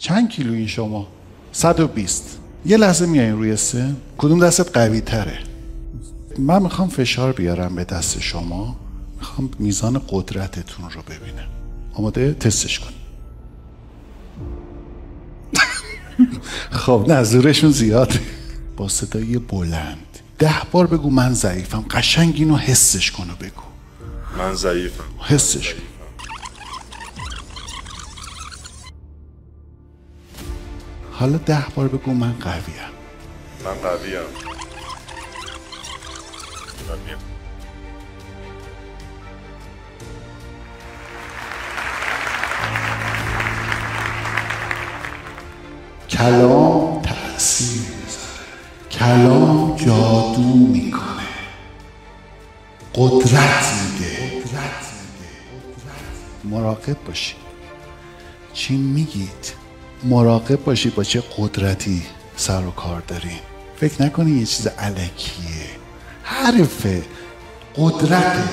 چند کیلویی شما؟ 120. یه لحظه میایین روی سن، کدوم دستت قوی تره؟ من میخوام فشار بیارم به دست شما، میخوام میزان قدرتتون رو ببینم. آماده؟ تستش کن. خب نه، زورشون زیاده. با صدای بلند 10 بار بگو من ضعیفم. قشنگ اینو حسش کن و بگو من ضعیفم. حسش کن. حالا 10 بار بگو من قویم. من قویم. کلام تأثیر میذاره، کلام جادو میکنه، قدرت میده. مراقب باشید چی میگید، مراقب باشید با چه قدرتی سر و کار دارین. فکر نکنید یه چیز الکیه، حرفه، قدرته.